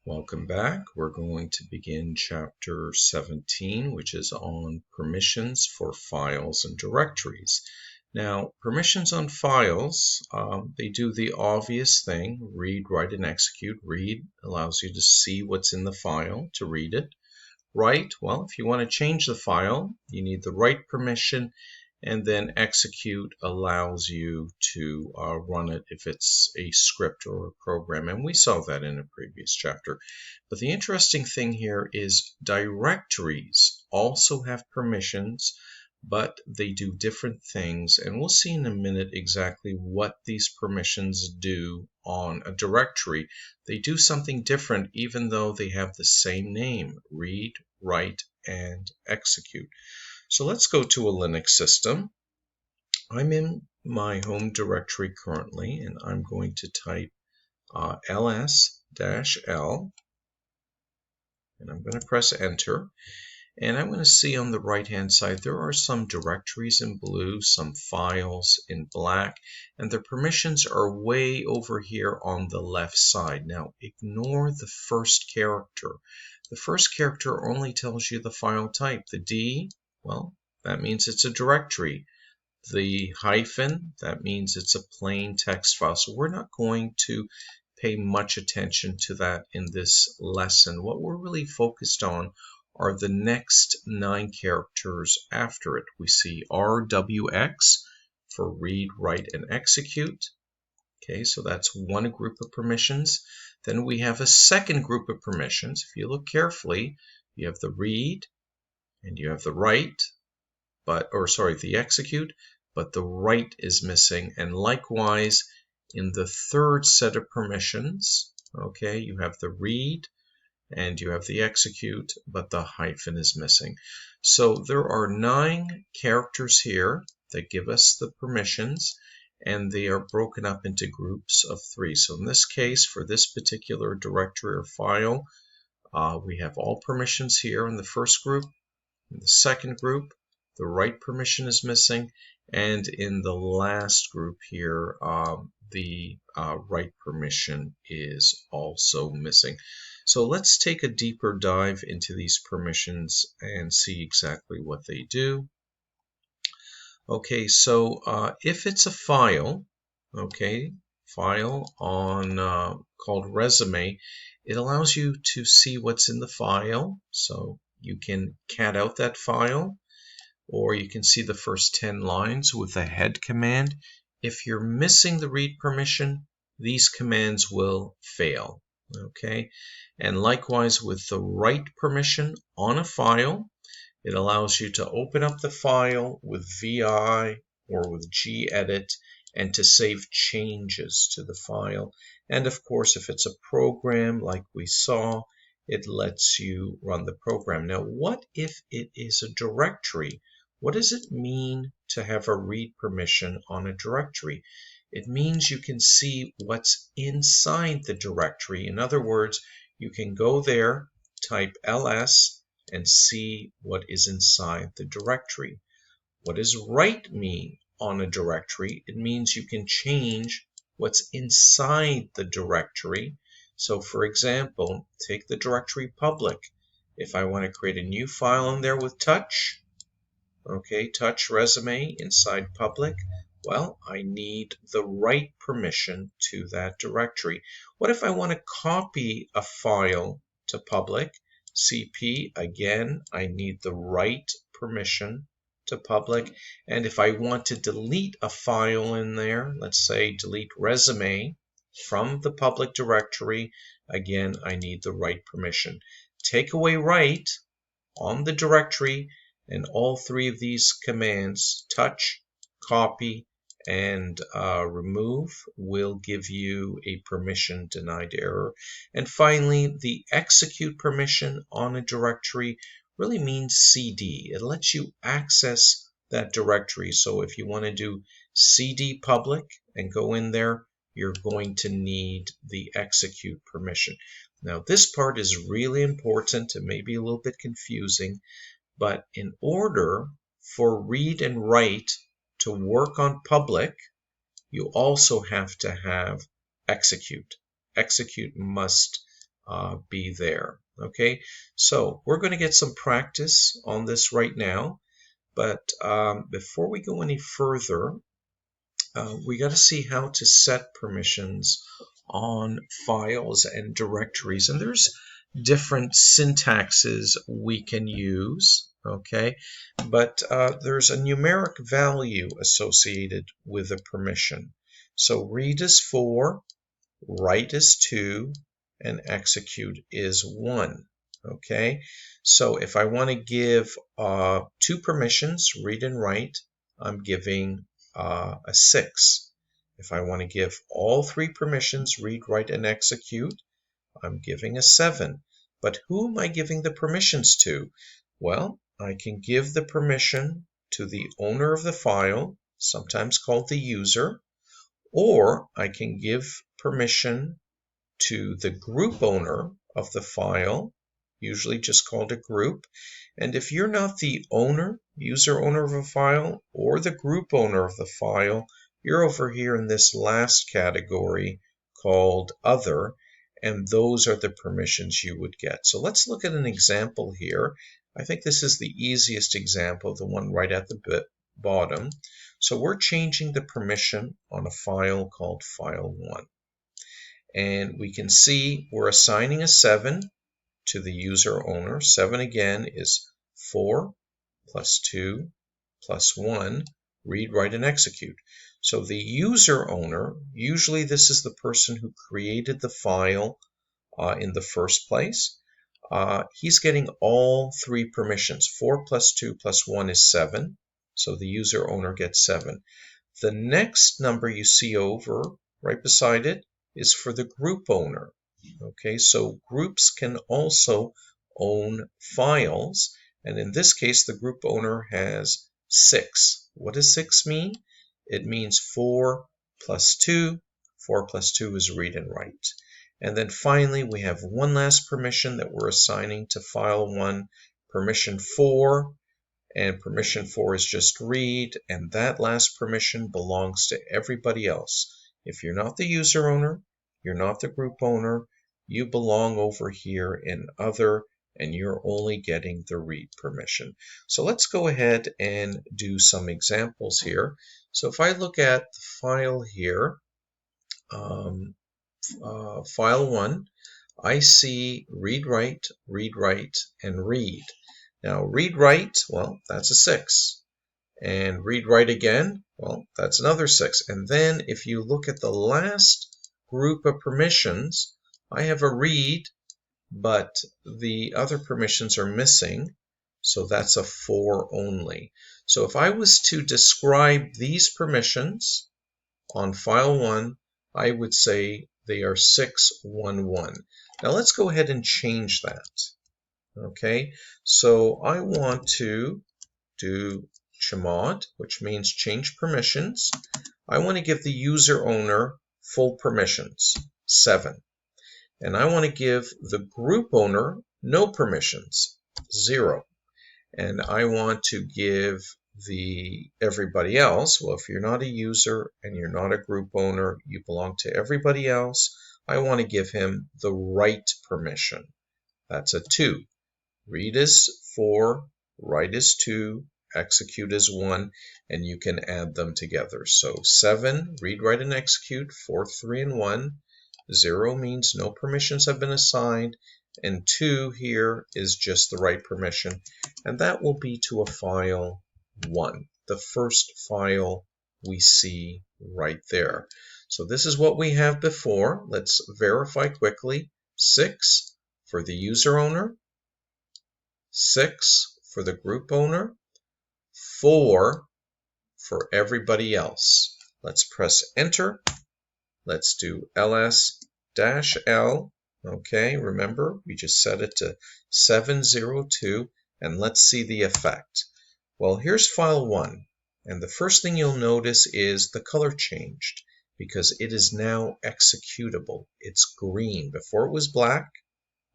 Welcome back. We're going to begin chapter 17, which is on permissions for files and directories. Now, permissions on files, they do the obvious thing, read, write, and execute. Read allows you to see what's in the file, to read it. Write, well, if you want to change the file, you need the write permission, and then execute allows you to run it if it's a script or a program, and we saw that in a previous chapter. But the interesting thing here is directories also have permissions, but they do different things, and we'll see in a minute exactly what these permissions do on a directory. They do something different even though they have the same name: read, write, and execute. So let's go to a Linux system. I'm in my home directory currently, and I'm going to type ls-l, and I'm going to press enter. And I'm going to see on the right hand side there are some directories in blue, some files in black, and the permissions are way over here on the left side. Now ignore the first character. The first character only tells you the file type. The D, well, that means it's a directory. The hyphen, that means it's a plain text file. So we're not going to pay much attention to that in this lesson. What we're really focused on are the next 9 characters after it. We see RWX for read, write, and execute. Okay, so that's one group of permissions. Then we have a second group of permissions. If you look carefully, you have the read and you have the write, the execute, but the write is missing. And likewise, in the third set of permissions, okay, you have the read and you have the execute, but the hyphen is missing. So there are 9 characters here that give us the permissions, and they are broken up into groups of 3. So in this case, for this particular directory or file, we have all permissions here in the first group. In the second group, the write permission is missing, and in the last group here, the write permission is also missing. So let's take a deeper dive into these permissions and see exactly what they do. Okay, so if it's a file, okay, file on called resume, it allows you to see what's in the file. So you can cat out that file, or you can see the first 10 lines with the head command. If you're missing the read permission, these commands will fail. Okay, and likewise with the write permission on a file, it allows you to open up the file with VI or with gedit and to save changes to the file. And of course, if it's a program like we saw, it lets you run the program. Now, what if it is a directory? What does it mean to have a read permission on a directory? It means you can see what's inside the directory. In other words, you can go there, type ls, and see what is inside the directory. What does write mean on a directory? It means you can change what's inside the directory. So for example, take the directory public. If I want to create a new file in there with touch, okay, touch resume inside public, well, I need the write permission to that directory. What if I want to copy a file to public? CP, again, I need the write permission to public. And if I want to delete a file in there, let's say delete resume from the public directory, again, I need the write permission. Take away write on the directory, and all 3 of these commands, touch, copy, and remove, will give you a permission denied error. And finally, the execute permission on a directory really means CD. It lets you access that directory. So if you want to do CD public and go in there, you're going to need the execute permission. Now this part is really important and maybe a little bit confusing, but in order for read and write to work on public, you also have to have execute. Execute must be there. Okay, so we're going to get some practice on this right now, but before we go any further, we got to see how to set permissions on files and directories, and there's different syntaxes we can use, okay, but there's a numeric value associated with a permission. So read is 4, write is 2, and execute is 1. Okay, so if I want to give 2 permissions, read and write, I'm giving a 6. If I want to give all 3 permissions, read, write, and execute, I'm giving a 7. But who am I giving the permissions to? Well, I can give the permission to the owner of the file, sometimes called the user, or I can give permission to the group owner of the file, usually just called a group. And if you're not the owner, user owner of a file, or the group owner of the file, you're over here in this last category called other, and those are the permissions you would get. So let's look at an example here. I think this is the easiest example, the one right at the bottom. So we're changing the permission on a file called file1. And we can see we're assigning a 7 to the user owner. 7 again is 4 plus 2 plus 1, read, write, and execute. So the user owner, usually this is the person who created the file in the first place. He's getting all 3 permissions. 4 plus 2 plus 1 is 7. So the user owner gets 7. The next number you see over right beside it is for the group owner. Okay, so groups can also own files, and in this case the group owner has 6. What does 6 mean? It means 4 plus 2. 4 plus 2 is read and write. And then finally we have one last permission that we're assigning to file1, permission 4, and permission 4 is just read, and that last permission belongs to everybody else. If you're not the user owner, you're not the group owner, you belong over here in other, and you're only getting the read permission. So let's go ahead and do some examples here. So if I look at the file here, file1, I see read, write, and read. Now read, write, well, that's a 6. And read, write again, well, that's another 6. And then if you look at the last group of permissions, I have a read, but the other permissions are missing, so that's a 4 only. So if I was to describe these permissions on file1, I would say they are 611. Now let's go ahead and change that. Okay, so I want to do chmod, which means change permissions. I want to give the user owner full permissions, 7. And I want to give the group owner no permissions, 0. And I want to give everybody else, well, if you're not a user and you're not a group owner, you belong to everybody else, I want to give him the write permission. That's a 2. Read is 4, write is 2, execute is 1, and you can add them together. So 7, read, write, and execute, 4, 3, and 1. 0 means no permissions have been assigned, and 2 here is just the right permission, and that will be to a file 1, the first file we see right there. So this is what we have before. Let's verify quickly. 6 for the user owner, 6 for the group owner, 4 for everybody else. Let's press enter. Let's do ls-l. Okay, remember we just set it to 702, and let's see the effect. Well, here's file 1, and the first thing you'll notice is the color changed because it is now executable. It's green. Before it was black,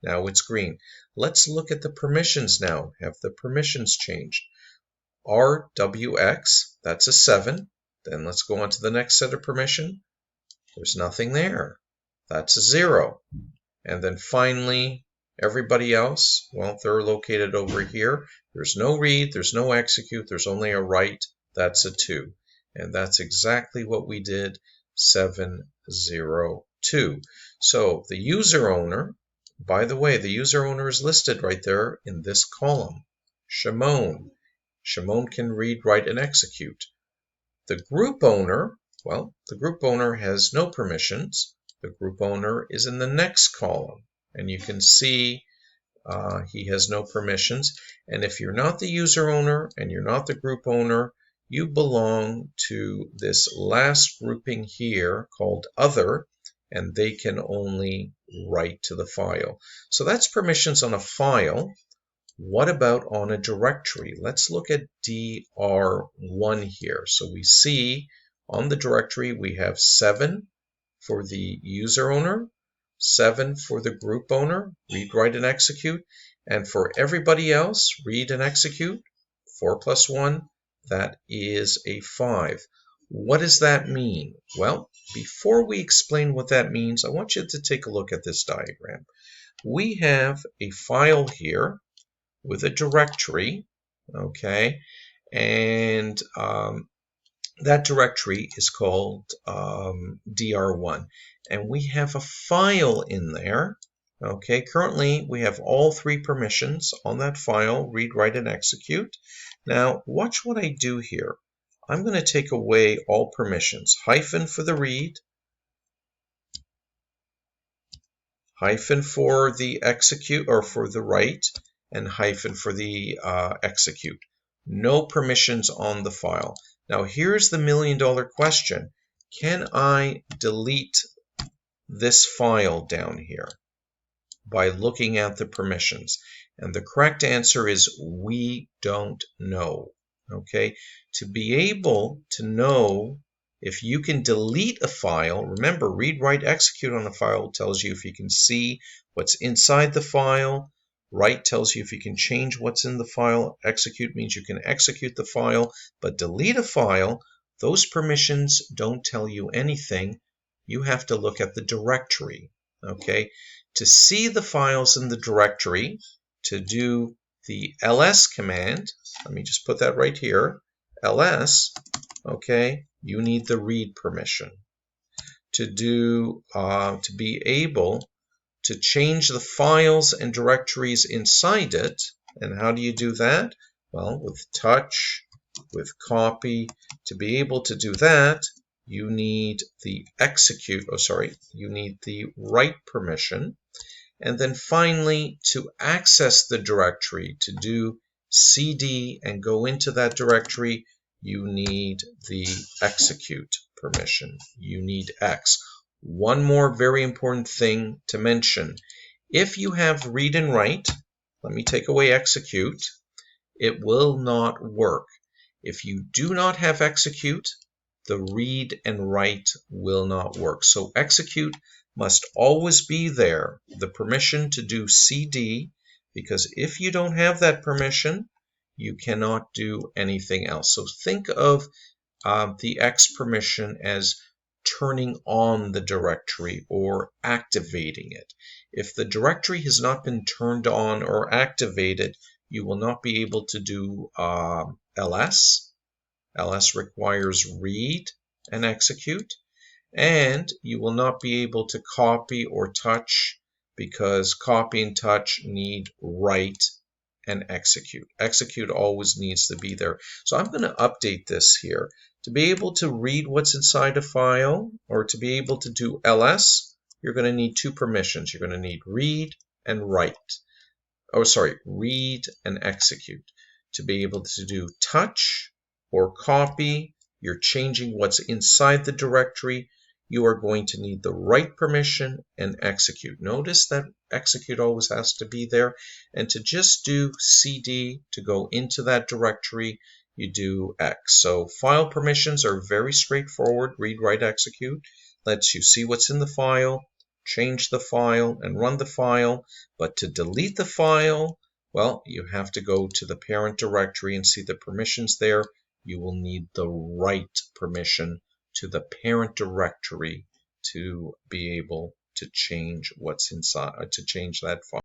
now it's green. Let's look at the permissions now. Have the permissions changed? RWX, that's a 7. Then let's go on to the next set of permission. There's nothing there. That's a 0. And then finally, everybody else, well, they're located over here. There's no read, there's no execute, there's only a write. That's a 2. And that's exactly what we did, 702. So the user owner, by the way, the user owner is listed right there in this column, Shimon. Shimon can read, write, and execute. The group owner, well, the group owner has no permissions. The group owner is in the next column, and you can see he has no permissions. And if you're not the user owner and you're not the group owner, you belong to this last grouping here called Other, and they can only write to the file. So that's permissions on a file. What about on a directory? Let's look at DR1 here. So we see on the directory we have 7 for the user owner, 7 for the group owner, read, write, and execute, and for everybody else, read and execute, 4 plus 1, that is a 5. What does that mean? Well, before we explain what that means, I want you to take a look at this diagram. We have a file here with a directory, okay, and that directory is called DR1, and we have a file in there. Okay, currently we have all 3 permissions on that file, read, write, and execute. Now watch what I do here. I'm going to take away all permissions, hyphen for the read, hyphen for the execute or for the write, and hyphen for the execute. No permissions on the file. Now here's the million-dollar question. Can I delete this file down here by looking at the permissions? And the correct answer is we don't know. Okay, to be able to know if you can delete a file, remember, read, write, execute on a file tells you if you can see what's inside the file. Write tells you if you can change what's in the file. Execute means you can execute the file. But delete a file, those permissions don't tell you anything. You have to look at the directory. Okay, to see the files in the directory, to do the ls command, let me just put that right here, ls, okay, you need the read permission. To be able to change the files and directories inside it, and how do you do that? Well, with touch, with copy. To be able to do that, you need the you need the write permission. And then finally, to access the directory, to do cd and go into that directory, you need the execute permission. You need X. One more very important thing to mention. If you have read and write, let me take away execute, it will not work. If you do not have execute, the read and write will not work. So execute must always be there, the permission to do CD, because if you don't have that permission, you cannot do anything else. So think of the X permission as turning on the directory or activating it. If the directory has not been turned on or activated, you will not be able to do ls. ls requires read and execute. And you will not be able to copy or touch because copy and touch need write and execute. Execute always needs to be there. So I'm going to update this here. To be able to read what's inside a file or to be able to do ls, you're going to need 2 permissions. You're going to need read and write. Read and execute. To be able to do touch or copy, you're changing what's inside the directory, you are going to need the write permission and execute. Notice that execute always has to be there. And to just do cd to go into that directory, you do X. So file permissions are very straightforward. Read, write, execute lets you see what's in the file, change the file, and run the file. But to delete the file, well, you have to go to the parent directory and see the permissions there. You will need the write permission to the parent directory to be able to change what's inside, to change that file.